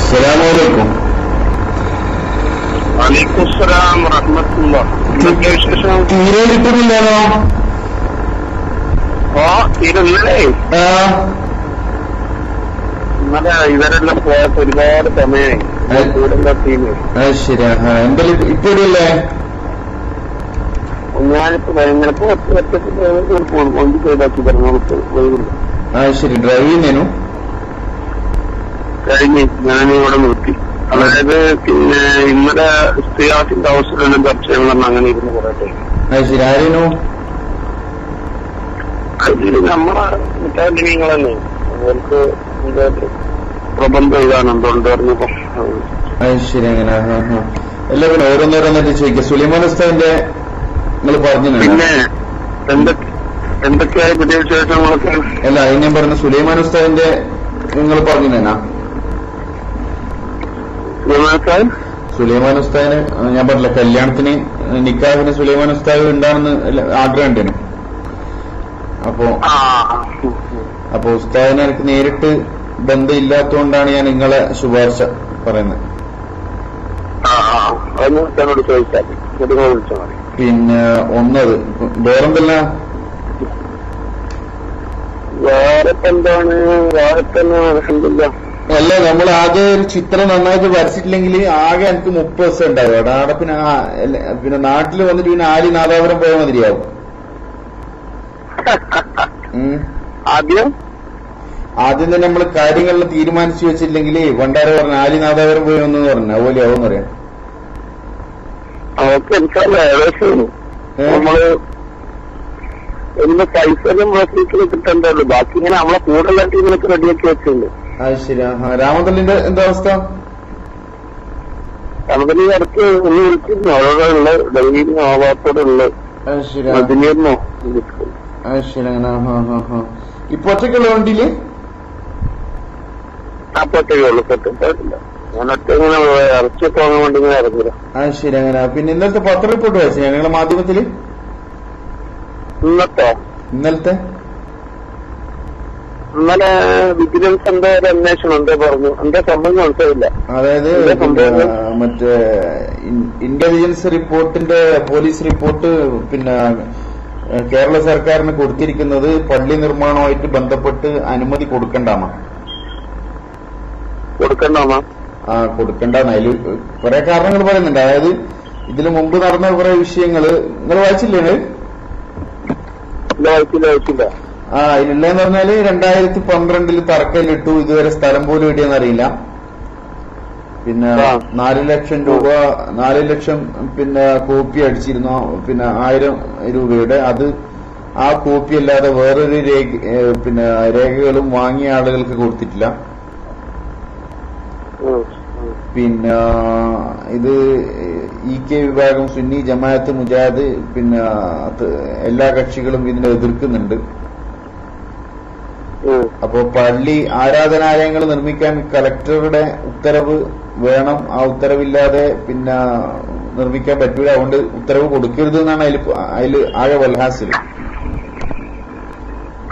അസ്സലാമലൈക്കും. വലൈക്കുസ്സലാം വറഹ്മത്തുള്ളാഹി. എന്തൊക്കെയാ വിശേഷം? തീരെ കിട്ടുന്നില്ലാണോ? ഇന്നലെ ഇവരെല്ലാം പോയപ്പോ ഒരുപാട് സമയമായി കൂടെന്താ ടീമ്. ശരി. എന്തായാലും ഇപ്പോഴല്ലേ ഞാനിപ്പോ ഭയങ്കരപ്പോ പോകണം വണ്ടി ചെയ്താക്കി പറഞ്ഞു. നമുക്ക് വൈകുന്നു. ശരി. ഡ്രൈവ് ചെയ്യുന്നേനു കഴിഞ്ഞ് ഞാനിവിടെ നിർത്തി. അതായത് പിന്നെ ഇന്നലെ സ്ത്രീയാസിന്റെ അവസരം ചർച്ച ചെയ്യണമെന്ന് അങ്ങനെ ഇരുന്ന് കുറെ ടൈം. ശരി. ആരേനു? അതില് നമ്മളെ മുറ്റാലിമീങ്ങളല്ലേ അവർക്ക് പ്രബന്ധം എഴുതാനുണ്ടോണ്ട് പറഞ്ഞപ്പോ. ശരി. അങ്ങനെ അല്ല, പിന്നെ ഓരോന്നോരോന്നിട്ട് ചോദിക്കുക. സുലൈമാൻ ഉസ്താദിന്റെ നിങ്ങൾ പറഞ്ഞു പിന്നെ എന്തൊക്കെയായി പുതിയ വിശേഷങ്ങളൊക്കെ? അല്ല, അത് ഞാൻ പറഞ്ഞ സുലൈമാൻ ഉസ്താദിന്റെ നിങ്ങൾ പറഞ്ഞു തന്നാ. സുലൈമാൻ ഉസ്താദിന് ഞാൻ പറഞ്ഞില്ല, കല്യാണത്തിന് നിക്കാഹിന് സുലൈമാൻ ഉസ്താദ് ഉണ്ടാണെന്ന് ആഗ്രഹം ഉണ്ടേനു. അപ്പൊ ഉസ്താദിന് എനിക്ക് നേരിട്ട് ബന്ധം ഇല്ലാത്തതുകൊണ്ടാണ് ഞാൻ നിങ്ങളെ ശുപാർശ പറയുന്നത്. പിന്നെ ഒന്നത് വേറെന്തല്ല? വേറെന്താണ്? അല്ല, നമ്മൾ ആകെ ഒരു ചിത്രം നന്നായിട്ട് വരച്ചിട്ടില്ലെങ്കിൽ ആകെ എനിക്ക് 30 ദിവസം ഉണ്ടാവും അവിടെ. പിന്നെ നാട്ടിൽ വന്നിട്ട് പിന്നെ നാദാപുരം പോയ മതിരിയാവും. ആദ്യം തന്നെ നമ്മള് കാര്യങ്ങളിൽ തീരുമാനിച്ചു വെച്ചില്ലെങ്കിൽ വണ്ടാരെ പറഞ്ഞ നാദാപുരം പോയി വന്നു പറഞ്ഞു അതുപോലെ ആവും പറയാം. നമ്മള് പൈസയും കിട്ടണ്ടല്ലോ. ബാക്കി ഇങ്ങനെ നമ്മളെ കൂടുതൽ ടീമിനൊക്കെ റെഡിയാക്കി വെച്ചിട്ടുണ്ട്. ശരി. രാമതല്ലിന്റെ എന്താ അവസ്ഥ? രാമതല്ലി ഇടയ്ക്ക് ഒന്ന് വിളിച്ചിരുന്നു. അവിടെ ഉള്ള ഡൽഹിയിൽ ആവാത്തോടുള്ള അതിനോ. ശരി. അങ്ങനെ ഇപ്പൊ ഒറ്റക്കുള്ള വണ്ടിയില് അപ്പൊറ്റേക്കുള്ളൂ. സെറ്റില്ല. ഞാൻ ഒറ്റ ഇങ്ങനെ ഇറച്ചിയൊക്കെ വാങ്ങാൻ വേണ്ടി ഇങ്ങനെ ഇറങ്ങില്ല. ശരി. അങ്ങനെ പിന്നെ ഇന്നലത്തെ പത്ര റിപ്പോർട്ട് വായിച്ചു ഞങ്ങളുടെ മാധ്യമത്തില്. ഇന്നലത്തെ ഇന്നലെ വിജിലൻസ് എന്താ ഒരു അന്വേഷണം എന്താ പറഞ്ഞു? എന്താ സംഭവം മനസ്സിലായില്ല. അതായത് മറ്റേ ഇന്റലിജൻസ് റിപ്പോർട്ടിന്റെ പോലീസ് റിപ്പോർട്ട് പിന്നെ കേരള സർക്കാരിന് കൊടുത്തിരിക്കുന്നത് പള്ളി നിർമ്മാണവുമായിട്ട് ബന്ധപ്പെട്ട് അനുമതി കൊടുക്കണ്ടാമ. കൊടുക്കണ്ടെന്ന് അതിൽ കുറെ കാരണങ്ങൾ പറയുന്നുണ്ട്. അതായത് ഇതിനു മുമ്പ് നടന്ന കുറെ വിഷയങ്ങള് നിങ്ങൾ വായിച്ചില്ലേ? വായിച്ചില്ല. ഇതില്ലെന്ന് പറഞ്ഞാല് 2012 തറക്കല്ലിട്ടു. ഇതുവരെ സ്ഥലം പോലും എവിടെയെന്ന് അറിയില്ല. പിന്നെ 4 ലക്ഷം രൂപ 4 ലക്ഷം പിന്നെ കോപ്പി അടിച്ചിരുന്നു. പിന്നെ 1000 രൂപയുടെ അത് ആ കോപ്പി അല്ലാതെ വേറൊരു പിന്നെ രേഖകളും വാങ്ങിയ ആളുകൾക്ക് കൊടുത്തിട്ടില്ല. പിന്നെ ഇത് EK വിഭാഗം, സുന്നി ജമാഅത്ത്, മുജാഹിദ് പിന്നെ എല്ലാ കക്ഷികളും ഇതിനെ എതിർക്കുന്നുണ്ട്. അപ്പോ പള്ളി ആരാധനാലയങ്ങൾ നിർമ്മിക്കാൻ കലക്ടറുടെ ഉത്തരവ് വേണം. ആ ഉത്തരവില്ലാതെ പിന്നെ നിർമ്മിക്കാൻ പറ്റൂല. അതുകൊണ്ട് ഉത്തരവ് കൊടുക്കരുത് എന്നാണ് അതിൽ ആകെ വൽഹാസിൽ.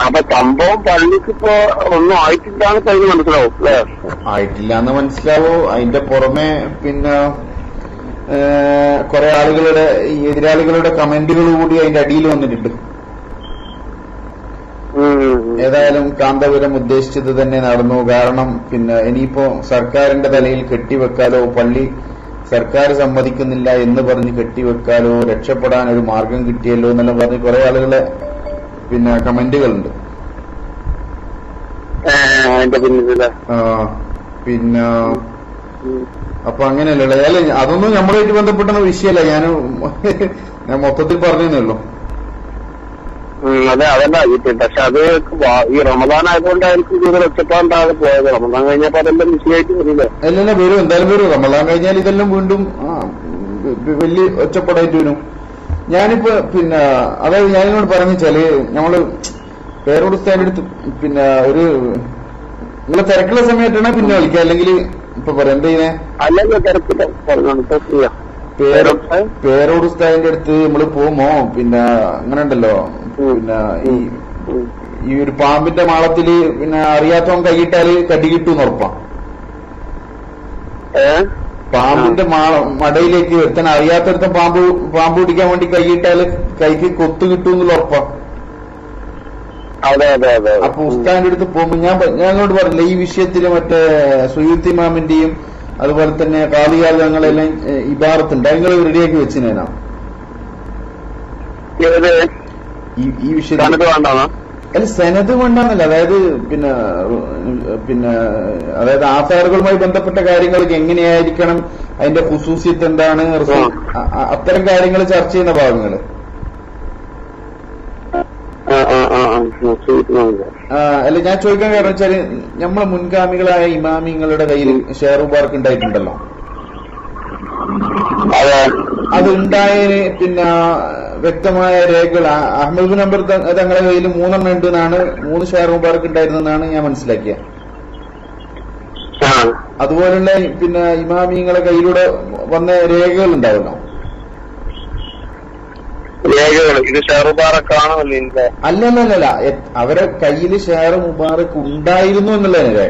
അപ്പൊ സംഭവം പള്ളിക്കിപ്പോ ഒന്നും ആയിട്ടില്ലാന്ന് കഴിഞ്ഞ് മനസ്സിലാവും അല്ലേ? ആയിട്ടില്ല എന്ന് മനസ്സിലാവോ. അതിന്റെ പുറമെ പിന്നെ കുറെ ആളുകളുടെ എതിരാളികളുടെ കമന്റുകൾ കൂടി അതിന്റെ അടിയിൽ വന്നിട്ടുണ്ട്. ഏതായാലും കാന്തപുരം ഉദ്ദേശിച്ചത് തന്നെ നടന്നു. കാരണം പിന്നെ ഇനിയിപ്പോ സർക്കാരിന്റെ തലയിൽ കെട്ടിവെക്കാലോ, പള്ളി സർക്കാർ സമ്മതിക്കുന്നില്ല എന്ന് പറഞ്ഞ് കെട്ടിവെക്കാലോ, രക്ഷപ്പെടാൻ ഒരു മാർഗം കിട്ടിയല്ലോ എന്നെല്ലാം പറഞ്ഞ് കുറെ ആളുകളെ പിന്നെ കമന്റുകളുണ്ട്. പിന്നെ അപ്പൊ അങ്ങനെയല്ലേ. അല്ല, അതൊന്നും നമ്മളുമായിട്ട് ബന്ധപ്പെട്ട വിഷയമല്ല. ഞാൻ മൊത്തത്തിൽ പറഞ്ഞേ ഉള്ളൂ. അതെ, അതല്ല പക്ഷെ അത് ഈ റമദാൻ ആയതുകൊണ്ടായിരിക്കും കൂടുതൽ ഒച്ചപ്പാണ്ടാതെ പോയത്. റമദാൻ കഴിഞ്ഞപ്പോ അതെല്ലാം വിഷയമായിട്ട് വരില്ല. അല്ലല്ല, വരും, എന്തായാലും വരും. റമദാൻ കഴിഞ്ഞാൽ ഇതെല്ലാം വീണ്ടും വലിയ ഒച്ചപ്പാടായിട്ട് വരും. ഞാനിപ്പോ പിന്നെ അതായത് ഞാനിനോട് പറഞ്ഞാല് നമ്മള് പേരോടുസ്ഥാൻ്റെ അടുത്ത് പിന്നെ ഒരു നിങ്ങളെ തിരക്കുള്ള സമയത്താണ് പിന്നെ വിളിക്കുക, അല്ലെങ്കിൽ ഇപ്പൊ പറയാം എന്താ ചെയ്യുന്നേ? അല്ലെങ്കിൽ തിരക്കില്ല, പറഞ്ഞോളൂ. പേരോടുസ്ഥാൻ്റെ അടുത്ത് നമ്മള് പോകുമ്പോ പിന്നെ അങ്ങനെ ഉണ്ടല്ലോ, പിന്നെ ഈ ഒരു പാമ്പിന്റെ മാളത്തില് പിന്നെ അറിയാത്തവൻ കൈയിട്ടാല് കടി കിട്ടുമെന്ന് ഉറപ്പാ. പാമ്പിന്റെ മടയിലേക്ക് ഒരുത്തൻ അറിയാത്തൊരുത്തൻ പാമ്പ് പിടിക്കാൻ വേണ്ടി കൈയിട്ടാല് കൈക്ക് കൊത്തു കിട്ടും എന്നുള്ള ഉറപ്പാണ്. അതെ അതെ അതെ. അപ്പൊ ഉസ്താദിന്റെ അടുത്ത് പോകുമ്പോ ഞങ്ങളോട് പറഞ്ഞില്ല ഈ വിഷയത്തില് മറ്റേ സുയൂത്തി ഇമാമിന്റെയും അതുപോലെ തന്നെ കാലിയാൽ ഞങ്ങളെല്ലാം ഇബാറത്തുണ്ട് നിങ്ങൾ റെഡിയാക്കി വെച്ചിനേനാ ഈ വിഷയത്തിൽ. അല്ല സെനത് വേണ്ടെന്നല്ല, അതായത് പിന്നെ അതായത് ആധാറുകളുമായി ബന്ധപ്പെട്ട കാര്യങ്ങൾക്ക് എങ്ങനെയായിരിക്കണം, അതിന്റെ ഖുസൂസിയത്ത് എന്താണ്, അത്തരം കാര്യങ്ങൾ ചർച്ച ചെയ്യുന്ന ഭാഗങ്ങള്. അല്ല ഞാൻ ചോദിക്കാൻ കാരണം വെച്ചാല് നമ്മളെ മുൻഗാമികളായ ഇമാമിങ്ങളുടെ കയ്യിൽ ഷെയർ മുബാറക്ക് ഉണ്ടായിട്ടുണ്ടല്ലോ. അത് ഉണ്ടായതിന് പിന്നെ വ്യക്തമായ രേഖകൾ അഹമ്മദ് ബിൻ നമ്പർ തങ്ങളുടെ കയ്യിൽ 3 എണ്ണം ഉണ്ട് എന്നാണ്, 3 ഷെയർ മുബാറക്ക് ഉണ്ടായിരുന്നെന്നാണ് ഞാൻ മനസ്സിലാക്കിയത്. അതുപോലുള്ള പിന്നെ ഇമാമിങ്ങളെ കയ്യിലൂടെ വന്ന രേഖകൾ ഉണ്ടാവല്ലോ. അല്ലല്ല അവരെ കയ്യിൽ ഷെയർ മുബാറക്ക് ഉണ്ടായിരുന്നു എന്നുള്ളതിനെ,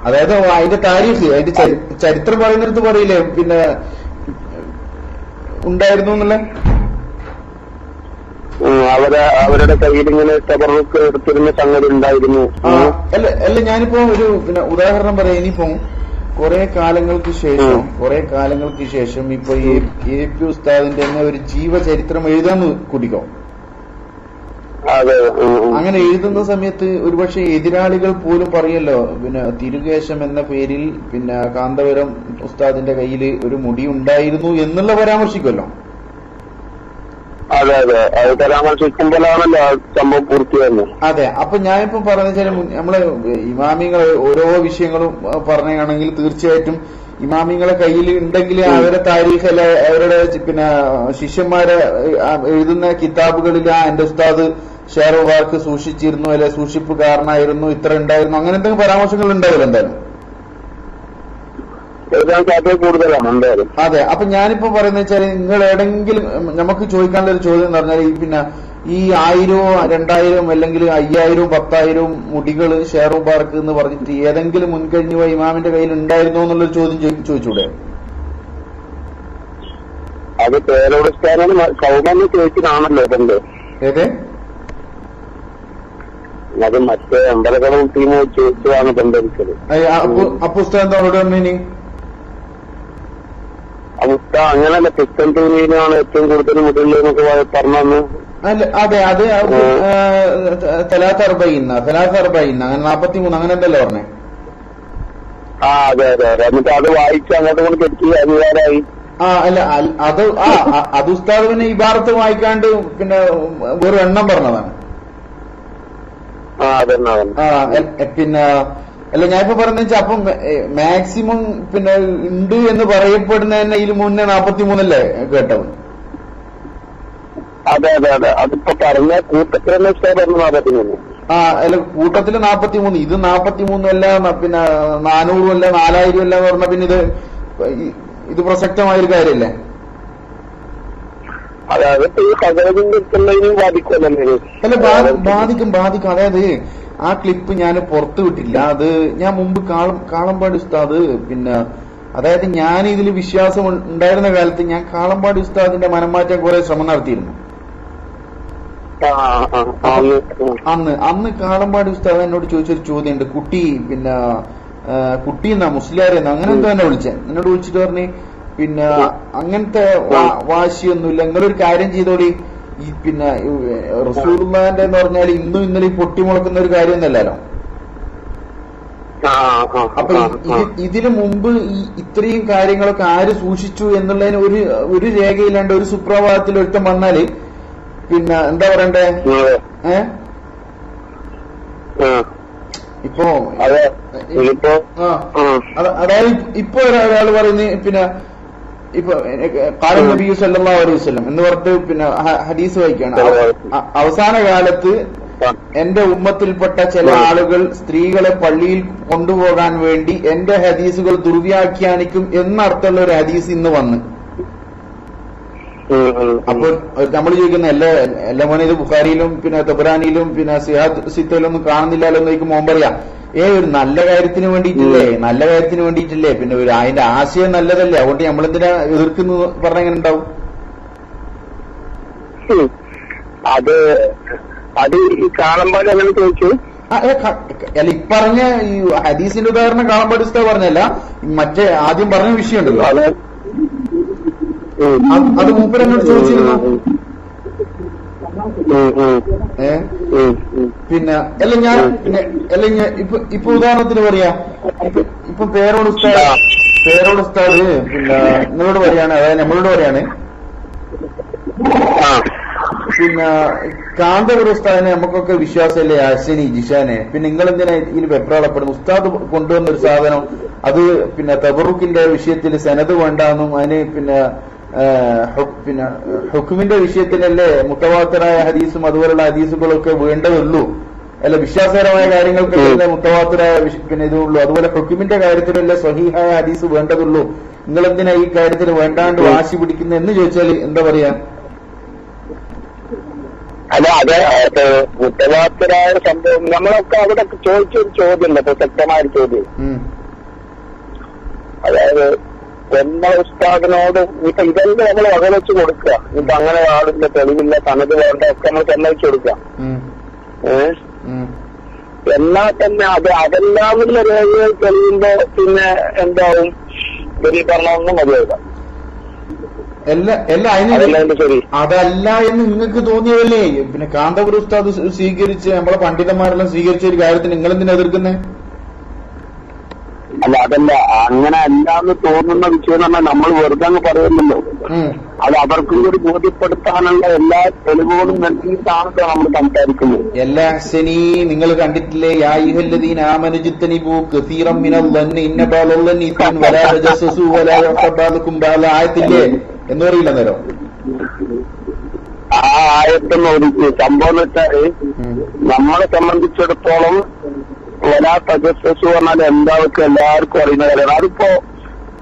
അതായത് അതിന്റെ താരീഖ് അതിന്റെ ചരിത്രം പറയുന്നിടത്ത് പറയില്ലേ പിന്നെ ഉണ്ടായിരുന്നു എന്നുള്ള. അവരുടെ കയ്യിൽ ഇങ്ങനെ എടുത്തിരുന്ന സംഗതി ഉണ്ടായിരുന്നു. അല്ല ഞാനിപ്പോ ഒരു പിന്നെ ഉദാഹരണം പറയാം. ഇനിയിപ്പോ കുറെ കാലങ്ങൾക്ക് ശേഷം ഇപ്പൊ ഈ എ.പി. ഉസ്താദിന്റെ തന്നെ ഒരു ജീവചരിത്രം എഴുതാന്ന് കൂട്ടിക്കോ. അങ്ങനെ എഴുതുന്ന സമയത്ത് ഒരുപക്ഷെ എതിരാളികൾ പോലും പറയല്ലോ പിന്നെ തിരുകേശം എന്ന പേരിൽ പിന്നെ കാന്തപുരം ഉസ്താദിന്റെ കയ്യിൽ ഒരു മുടി ഉണ്ടായിരുന്നു എന്നുള്ള പരാമർശിക്കുമല്ലോ. അതെ അതെ, അത് പരാമർശിക്കുമ്പോഴാണല്ലോ സംഭവം പൂർത്തിയാകുന്നത്. അതെ, അപ്പൊ ഞാനിപ്പോ പറഞ്ഞ വെച്ചാൽ നമ്മള് ഇമാമിങ്ങൾ ഓരോ വിഷയങ്ങളും പറയുകയാണെങ്കിൽ തീർച്ചയായിട്ടും ഇമാമിങ്ങളെ കയ്യിൽ ഉണ്ടെങ്കിൽ അവരെ താരീഖ് അല്ല അവരുടെ പിന്നെ ശിഷ്യന്മാരെ എഴുതുന്ന കിതാബുകളിൽ എന്റെ ഉസ്താദ് ഷെയർ മുബാറക്ക് സൂക്ഷിച്ചിരുന്നു, അല്ലെ സൂക്ഷിപ്പുകാരനായിരുന്നു, ഇത്ര ഉണ്ടായിരുന്നു, അങ്ങനെ എന്തെങ്കിലും പരാമർശങ്ങൾ ഉണ്ടാവില്ല എന്തായാലും. അതെ, അപ്പൊ ഞാനിപ്പോ പറയുന്ന വെച്ചാൽ നിങ്ങൾ എവിടെങ്കിലും നമുക്ക് ചോദിക്കാനുള്ള ഒരു ചോദ്യം എന്ന് പറഞ്ഞാൽ പിന്നെ ഈ 1000, 2000 അല്ലെങ്കിൽ 5000, 10,000 മുടികൾ ഷെയർ മുബാറക്ക് എന്ന് പറഞ്ഞിട്ട് ഏതെങ്കിലും മുൻകഴിഞ്ഞ ഇമാമിന്റെ കയ്യിൽ ഉണ്ടായിരുന്നോ എന്നുള്ളൊരു ചോദ്യം ചോദിച്ചൂടെ? അത് പേരോടുസ്ഥാനാണ് സൗമ്യ ചോദിച്ചതാണല്ലോ ഇതെന്ത് ഏതെ അത് മറ്റേ അമ്പലകളും ടീം ചോദിച്ചതാണ് ബന്ധരിച്ചത്. അപ്പൊ ഉസ്താദ് എന്താ അവിടെ വന്നേനി? അവസ്ഥ അങ്ങനല്ല, ക്രിസ്ത്യൻ ടീമിനാണ് ഏറ്റവും കൂടുതൽ മുതലെന്നൊക്കെ പറഞ്ഞു. അതെ, അത് തലാത്ത് അർബൈന അങ്ങനെ 43 അങ്ങനെ എന്തല്ലോ പറഞ്ഞേ. അതെ അതെ, എന്നിട്ട് അത് വായിച്ച് അങ്ങോട്ട് കൊണ്ട് തെറ്റി അധികാരമായി. അല്ല അത് ഉസ്താദ് പിന്നെ ഇബാറത്ത് വായിക്കാണ്ട് പിന്നെ വെറും എണ്ണം പറഞ്ഞതാണ്. പിന്നെ അല്ല ഞാനിപ്പോ പറഞ്ഞ വെച്ചാൽ അപ്പം മാക്സിമം പിന്നെ ഉണ്ട് എന്ന് പറയപ്പെടുന്ന തന്നെ ഇതിൽ മുന്നേ 43 കേട്ടത്. അതെ അതെ അതെ, അതിപ്പോ പറഞ്ഞ കൂട്ടത്തിലെന്നെ പറഞ്ഞു 43. അല്ല കൂട്ടത്തില് 43, ഇത് 43 അല്ല പിന്നെ 400 അല്ല 4000 അല്ല എന്ന് പറഞ്ഞ പിന്നെ ഇത് പ്രസക്തമായൊരു കാര്യമല്ലേ? അതായത് അല്ല ബാധിക്കും. അതായത് ആ ക്ലിപ്പ് ഞാൻ പുറത്തു വിട്ടില്ല. അത് ഞാൻ മുമ്പ് കാളമ്പാടി ഉസ്താദ് പിന്നെ അതായത് ഞാൻ ഇതിൽ വിശ്വാസം ഉണ്ടായിരുന്ന കാലത്ത് ഞാൻ കാളമ്പാടി ഉസ്താദിന്റെ മനംമാറ്റാൻ കുറെ ശ്രമം നടത്തിയിരുന്നു. അന്ന് കാളമ്പാടി ഉസ്താദ് എന്നോട് ചോദിച്ചൊരു ചോദ്യമുണ്ട്. കുട്ടി എന്നാ മുസ്ലിയാരെന്നോ അങ്ങനെ എന്തോ എന്നെ എന്നോട് വിളിച്ചിട്ട് പറഞ്ഞ് പിന്നെ അങ്ങനത്തെ വാശിയൊന്നുമില്ല, നിങ്ങളൊരു കാര്യം ചെയ്തോളി, ഈ പിന്നെ റസൂലുള്ളാഹിന്റെ എന്ന് പറഞ്ഞാൽ ഇന്നും ഇന്നലെ പൊട്ടിമുളക്കുന്ന ഒരു കാര്യമൊന്നുമല്ലല്ലോ. അപ്പൊ ഇതിനു മുമ്പ് ഇത്രയും കാര്യങ്ങളൊക്കെ ആര് സൂക്ഷിച്ചു എന്നുള്ളതിന് ഒരു രേഖയില്ലാണ്ട് ഒരു സുപ്രഭാതത്തിൽ ഒരുത്തം വന്നാല് പിന്നെ എന്താ പറയണ്ടേ? ഇപ്പോ അതായത് ഇപ്പൊ ഒരാള് പറയുന്നത് പിന്നെ ഇപ്പൊ ഖാല നബി സല്ലല്ലാഹു അലൈഹി വസല്ലം എന്ന് പറഞ്ഞിട്ട് പിന്നെ ഹദീസ് വായിക്കുകയാണ്. അവസാന കാലത്ത് എന്റെ ഉമ്മത്തിൽപ്പെട്ട ചില ആളുകൾ സ്ത്രീകളെ പള്ളിയിൽ കൊണ്ടുപോകാൻ വേണ്ടി എന്റെ ഹദീസുകൾ ദുർവ്യാഖ്യാനിക്കും എന്നർത്ഥമുള്ള ഒരു ഹദീസ് ഇന്ന് വന്ന്. അപ്പോൾ നമ്മൾ ചോദിക്കുന്ന എല്ലാ മോനെ ഇത് ബുഖാരിയിലും പിന്നെ തബ്രാനിയിലും പിന്നെ സിഹാദ് സിത്തയിലൊന്നും കാണുന്നില്ലല്ലോ എന്ന് ചോദിക്കുമ്പോൾ മോൻ പറയാ ഒരു നല്ല കാര്യത്തിന് വേണ്ടിയിട്ടില്ലേ, നല്ല കാര്യത്തിന് വേണ്ടിയിട്ടില്ലേ, പിന്നെ ഒരു അതിന്റെ ആശയം നല്ലതല്ലേ, അതുകൊണ്ട് നമ്മളെന്തിനാ എതിർക്കുന്നു പറഞ്ഞ എങ്ങനെ ഉണ്ടാവും? അത് ഈ കാളമ്പാട് അങ്ങനെ ചോദിച്ചു. അല്ല ഇപ്പറഞ്ഞ ഈ ഹദീസിന്റെ ഉദാഹരണം കാളമ്പാട് ഉസ്താദ് പറഞ്ഞല്ല, മറ്റേ ആദ്യം പറഞ്ഞ വിഷയമുണ്ടല്ലോ, അത് മൂപ്പരങ്ങോട്ട് ചോദിച്ചിരുന്നു. പിന്നെ ഇപ്പൊ ഉദാഹരണത്തിന് പറയാ, ഇപ്പൊ പേരോട് ഉസ്താദ് പിന്നെ നിങ്ങളോട് പറയാണ്, അതായത് നമ്മളോട് പറയാണ്, പിന്നെ കാന്തപുര ഉസ്താദിനെ നമുക്കൊക്കെ വിശ്വാസമല്ലേ, അശ്വനി ജിഷാനെ, പിന്നെ നിങ്ങളെന്തിനാ ഇതിൽ വെപ്രാളപ്പെടുന്നു? ഉസ്താദ് കൊണ്ടുവന്ന ഒരു സാധനം അത് പിന്നെ തബറുക്കിന്റെ വിഷയത്തിൽ സനത് വേണ്ടാന്നും അതിന് പിന്നെ ഹുക്കുമിന്റെ വിഷയത്തിലല്ലേ മുത്തവാത്തറായ ഹദീസും അതുപോലുള്ള ഹദീസുകളൊക്കെ വേണ്ടതുള്ളൂ, അല്ല വിശ്വാസപരമായ കാര്യങ്ങൾക്കല്ലേ മുത്തവാത്തറായ പിന്നെ ഇതുള്ളൂ, അതുപോലെ ഹുക്കുമിന്റെ കാര്യത്തിലല്ലേ സ്വഹീഹായ ഹദീസ് വേണ്ടതുള്ളൂ, നിങ്ങളെന്തിനാ ഈ കാര്യത്തിൽ വേണ്ടാണ്ട് വാശി പിടിക്കുന്ന എന്ന് ചോദിച്ചാൽ എന്താ പറയാ? അല്ല അതെ, മുത്തവാത്തരായ സംഭവം നമ്മളൊക്കെ അവിടെ ചോദിച്ചൊരു ചോദ്യമുണ്ട്, പ്രസക്തമായ ഒരു ചോദ്യം. അതായത് എല്ലാ ഉസ്താദിനോട് ഇപ്പൊ ഇതെല്ലാം നമ്മൾ വകവെച്ച് കൊടുക്കുക, ഇപ്പൊ അങ്ങനെ ആളില്ല, തെളിവില്ല, തനത് വേണ്ട ഒക്കെ നമ്മൾ സമ്മതിച്ചു കൊടുക്കാം. എന്നാ തന്നെ അതെല്ലാം രേഖകൾ തെളിയുമ്പോ പിന്നെ എന്താവും, വലിയ പറഞ്ഞൊന്നും മതിയാവില്ല. അതല്ല എന്ന് നിങ്ങൾക്ക് തോന്നിയതല്ലേ? പിന്നെ കാന്തപുര ഉസ്താദ് സ്വീകരിച്ച് നമ്മളെ പണ്ഡിതന്മാരെല്ലാം സ്വീകരിച്ച ഒരു കാര്യത്തിന് നിങ്ങൾ എന്തിനാ എതിർക്കുന്നേ? അല്ല അതല്ല, അങ്ങനെ അല്ലാന്ന് തോന്നുന്ന വിഷയം എന്ന് പറഞ്ഞാൽ നമ്മൾ വെറുതെ അങ്ങ് പറയുന്നല്ലോ, അത് അവർക്കും കൂടി ബോധ്യപ്പെടുത്താനുള്ള എല്ലാ തെളിവുകളും നൽകിയിട്ടാണല്ലോ നമ്മൾ സംസാരിക്കുന്നത്. എല്ലാ ശനി നിങ്ങൾ കണ്ടിട്ടില്ലേ? ആയത്തില്ലേ എന്ന് പറയില്ല നേരം. ആ ആയത്തൊന്നും ഒരിക്കലും സംഭവം എന്ന് വെച്ചാല് നമ്മളെ സംബന്ധിച്ചിടത്തോളം വലാ തജസ്സസു പറഞ്ഞാൽ എന്താവർക്കും എല്ലാവർക്കും അറിയുന്ന കാര്യമാണ്. അതിപ്പോ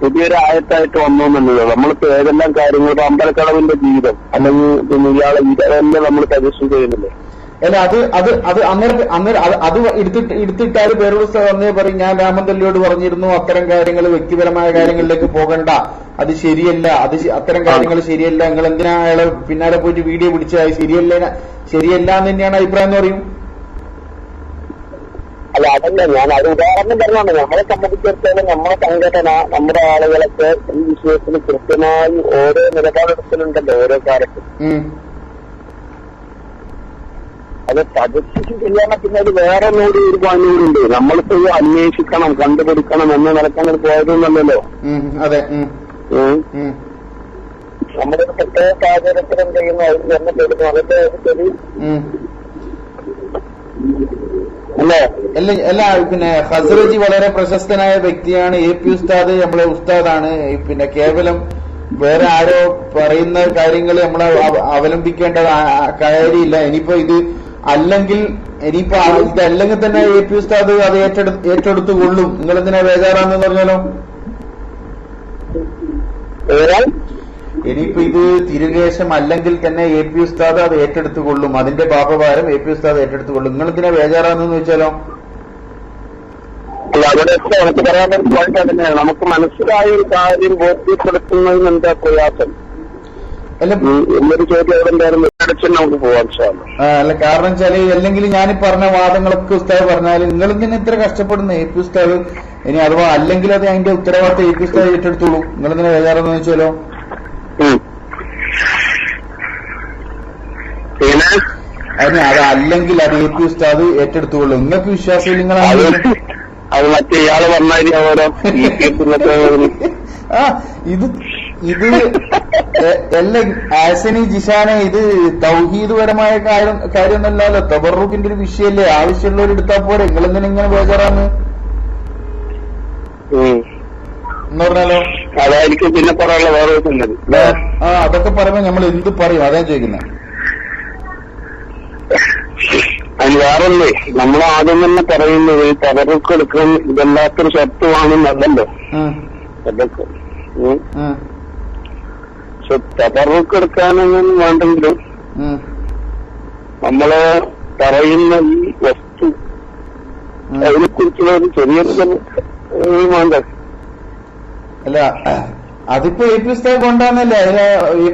പുതിയൊരു ആയത്തായിട്ട് വന്നു എന്നുള്ളത്. നമ്മളിപ്പോ ഏതെല്ലാം കാര്യങ്ങൾ, ഇപ്പൊ അമ്പലക്കടവിന്റെ ജീവിതം അല്ലെങ്കിൽ പിന്നെ ഇയാളെ ഇതെല്ലാം നമ്മൾ തജസ്സു ചെയ്യുന്നില്ലേ? അല്ല അത് അന്നേരം എടുത്തിട്ടാല് പേരോട് വന്നേ പറയും, ഞാൻ രാമന്തല്ലിയോട് പറഞ്ഞിരുന്നു അത്തരം കാര്യങ്ങൾ വ്യക്തിപരമായ കാര്യങ്ങളിലേക്ക് പോകണ്ട, അത് ശരിയല്ല, അത്തരം കാര്യങ്ങൾ ശരിയല്ല, നിങ്ങൾ എന്തിനാ അയാളെ പിന്നാലെ പോയിട്ട് വീഡിയോ പിടിച്ചാൽ ശരിയല്ല എന്ന് തന്നെയാണ് അഭിപ്രായം എന്ന് പറയും. അല്ല അതല്ല, ഞാൻ അത് ഉദാഹരണം പറഞ്ഞാണ്. നമ്മളെ സംബന്ധിച്ചിടത്തോളം നമ്മളെ സംഘടന, നമ്മുടെ ആളുകളൊക്കെ ഈ വിഷയത്തിൽ കൃത്യമായി ഓരോ നിലപാടെടുക്കലുണ്ടല്ലോ ഓരോ കാലത്തും. അത് സജസ്റ്റ് ചെയ്യാൻ പിന്നെ അത് വേറെ ഒന്നുകൂടി ഒരു പണിയൂടുണ്ട്. നമ്മളിപ്പോ അന്വേഷിക്കണം, കണ്ടുപിടിക്കണം എന്ന് നടക്കാൻ പോയതൊന്നല്ലോ. അതെ, നമ്മുടെ ഒരു പ്രത്യേക സാഹചര്യത്തിൽ എന്ത് ചെയ്യുന്നു, അതിൽ തന്നെ തരുന്നു, അതിന്റെ ശരി അല്ല. പിന്നെ ഹസ്രജി വളരെ പ്രശസ്തനായ വ്യക്തിയാണ്, എ പി ഉസ്താദ് നമ്മളെ ഉസ്താദാണ്. പിന്നെ കേവലം വേറെ ആരോ പറയുന്ന കാര്യങ്ങൾ നമ്മളെ അവലംബിക്കേണ്ട കാര്യമില്ല. ഇനിയിപ്പോ ഇതല്ലെങ്കിൽ തന്നെ എ പി ഉസ്താദ് അത് ഏറ്റെടുത്തുകൊള്ളും. നിങ്ങൾ എന്തിനാ ബേജാറാന്ന് പറഞ്ഞാലോ? ഇനിയിപ്പോ ഇത് തിരുകേശം അല്ലെങ്കിൽ തന്നെ എ പി ഉസ്താദ് അത് ഏറ്റെടുത്തുകൊള്ളും, അതിന്റെ പാപഭാരം എ പി ഉസ്താദ് ഏറ്റെടുത്തുകൊള്ളും. നിങ്ങൾ എന്തിനാ ബേജാറാന്ന് വെച്ചാലോ? അല്ല അവിടെയൊക്കെ എനിക്ക് പറയാൻ പോയിട്ട് തന്നെയാണ്, നമുക്ക് മനസ്സിലായ ഒരു കാര്യം ബോധ്യപ്പെടുത്തുന്നതിന് എന്താ പ്രയാസം എന്നൊരു ചോദ്യം അവിടെ എന്തായാലും അടച്ച് നമുക്ക് പോവാൻ സാധിക്കും. അല്ല കാരണം വെച്ചാല് അല്ലെങ്കിൽ ഞാൻ പറഞ്ഞ വാദങ്ങളൊക്കെ ഉസ്താദ് പറഞ്ഞാൽ നിങ്ങൾ എന്തിനാ ഇത്ര കഷ്ടപ്പെടുന്ന എ പി ഉസ്താദ്? ഇനി അഥവാ അല്ലെങ്കിൽ അത് അതിന്റെ ഉത്തരവാദിത്തം എ പി ഉസ്താദ് ഏറ്റെടുത്തോളൂ. നിങ്ങൾ എന്തിനാ ബേജാറെന്ന് വെച്ചാലോ? അതിന് അതല്ലെങ്കിൽ അത് എ പി ഉസ്താദ് ഏറ്റെടുത്തുകൊള്ളൂ. നിങ്ങൾക്ക് വിശ്വാസം നിങ്ങളാണ്. അത് മറ്റേ ഇയാള് പറഞ്ഞാൽ ഇത് എല്ലാം ആസനി ജിഷാനെ ഇത് തൗഹീദ്പരമായ കാര്യമൊന്നല്ലല്ലോ, തബറുക്കിന്റെ ഒരു വിഷയല്ലേ, ആവശ്യമുള്ളവർ എടുത്താൽ പോരെ. നിങ്ങളെന്തിനാ ഇങ്ങനെ ബേജാറാണ് എന്ന് പറഞ്ഞാലോ? അതായിരിക്കും പിന്നെ പറയാനുള്ള വേറെ അതൊക്കെ പറയുമ്പോ നമ്മൾ എന്ത് പറയും, അതാ ചോദിക്കുന്നത്. അതിന് വേറൊന്നേ, നമ്മൾ ആദ്യം തന്നെ പറയുന്നത് തബറുക്ക് എടുക്കാൻ ഇതെല്ലാത്തൊരു ശത്രുവാണെന്നല്ലല്ലോ. അതൊക്കെ പക്ഷെ തബറുക്ക് എടുക്കാനൊന്നും വേണ്ടെങ്കിലും നമ്മള് പറയുന്ന ഈ വസ്തു അതിനെ കുറിച്ചുള്ള ഒരു ചെറിയൊരു വേണ്ട. അല്ല അതിപ്പോ എ പി ഉസ്താദ് കൊണ്ടാന്നല്ലേ അതിന് എ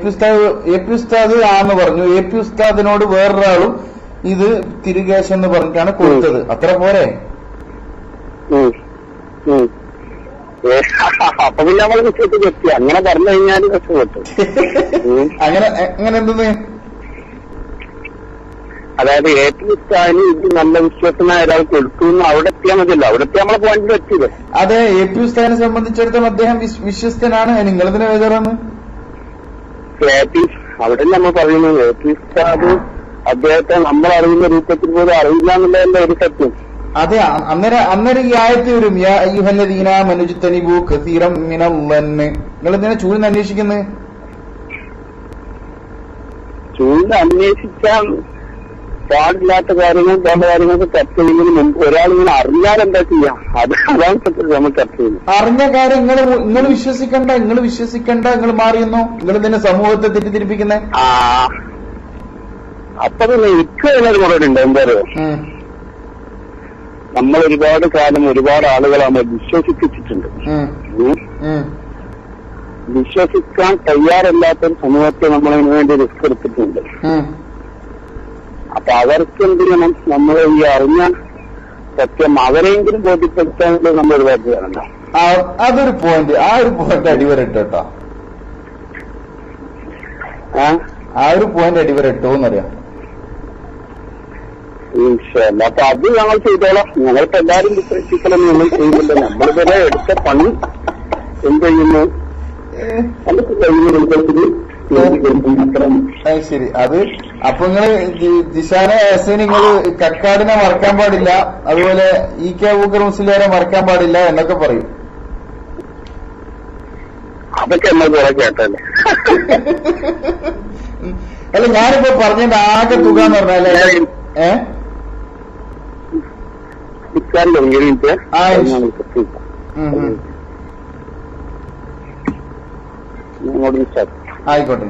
പി ഉസ്താദ് ആന്ന് പറഞ്ഞു. എ പി ഉസ്താദിനോട് വേറൊരാളും ഇത് തിരികേശം എന്ന് പറഞ്ഞിട്ടാണ് കൊടുത്തത്. അത്ര പോരെ? അപ്പൊ പിന്നെ നമ്മൾ വിഷയത്തിൽ എത്തി. അങ്ങനെ പറഞ്ഞു കഴിഞ്ഞാൽ രക്ഷപ്പെട്ടു. അങ്ങനെ എന്തെന്ന്? അതായത് എ പി ഉസ്താദിന് ഇത് നല്ല വിശ്വസനായ ഒരാൾ കൊടുത്തു അവിടെ എത്തിയാൽ മതിയല്ലോ. അവിടെ എത്തി നമ്മളെ പോയിന്റിൽ എത്തിയത്. അതെ, എ പി ഉസ്താദിനെ സംബന്ധിച്ചിടത്തോളം അദ്ദേഹം വിശ്വസ്തനാണ്. നിങ്ങളതിന് വേദറാണ് അവിടെ നമ്മൾ പറയുന്നത് എ പി ഉസ്താദ് അദ്ദേഹത്തെ നമ്മൾ അറിയുന്ന രൂപത്തിൽ പോലും അറിയില്ല എന്നുള്ളതല്ലേ ഒരു സത്യം. അതെ, അന്നേരം ഈ ആയത്ത് വരും, യാ അയ്യുഹല്ലദീന മനുജ്തനിബു കസീറം മിനൽ-ളന്നി. നിങ്ങൾ എന്തിനാ ചൂഴ്ന്ന് അന്വേഷിക്കുന്നത്? ചൂഴ്ന്ന് അന്വേഷിക്കാൻ പാടില്ലാത്ത കാര്യങ്ങൾ പല കാര്യങ്ങൾക്ക് ചർച്ച ചെയ്യുന്നതിന് മുമ്പ് ഒരാൾ ഇങ്ങനെ അറിഞ്ഞാൽ എന്താ ചെയ്യാം? അതാണ് സത്യത്തിൽ നമ്മൾ ചർച്ച ചെയ്യുന്നത്. അറിഞ്ഞ കാര്യം നിങ്ങൾ വിശ്വസിക്കണ്ട, നിങ്ങൾ മാറിയെന്നോ? നിങ്ങൾ തന്നെ സമൂഹത്തെ തെറ്റിദ്ധരിപ്പിക്കുന്നേ. അപ്പൊ പിന്നെ എനിക്ക് ഒരു മറുപടി ഉണ്ട്. എന്താ പറയുക, നമ്മൾ ഒരുപാട് കാലം ഒരുപാട് ആളുകളെ നമ്മൾ വിശ്വസിപ്പിച്ചിട്ടുണ്ട്. വിശ്വസിക്കാൻ തയ്യാറല്ലാത്തൊരു സമൂഹത്തെ നമ്മളതിനു വേണ്ടി റിസ്ക് എടുത്തിട്ടുണ്ട്. അപ്പൊ അവർക്കെന്തിനും നമ്മൾ ഈ അറിഞ്ഞ സത്യം അവരെങ്കിലും ബോധ്യപ്പെടുത്താനുള്ള നമ്മൾ ഒരുപാട് ചെയ്യാറുണ്ട്. അതൊരു പോയിന്റ്, ആ ഒരു പോയിന്റ് അടിവരട്ടോ കേട്ടോ. ആ ഒരു പോയിന്റ് അടിവരട്ടോന്നറിയാം. അപ്പൊ അത് ഞങ്ങൾ ചെയ്തോളാം. ഞങ്ങൾക്ക് എല്ലാവരും വിശ്വസിക്കലൊന്നും നമ്മൾ ചെയ്യുന്നില്ല. നമ്മളിതുവരെ എടുത്ത പണി എന്ത് ചെയ്യുന്നു? ശരി. അത് അപ്പൊ നിങ്ങള് ജിഷാനെ എസ് നിങ്ങൾ കക്കാടിനെ മറക്കാൻ പാടില്ല, അതുപോലെ ഇ കെ അബൂബക്കർ മുസ്ലിയാരെ മറക്കാൻ പാടില്ല എന്നൊക്കെ പറയും. അതൊക്കെ നമ്മൾ കുറെ കേട്ടല്ലേ. അല്ല, ഞാനിപ്പോ പറഞ്ഞതിന്റെ ആകെ തുക എന്ന് പറഞ്ഞാലേ ആയിക്കോട്ടെ.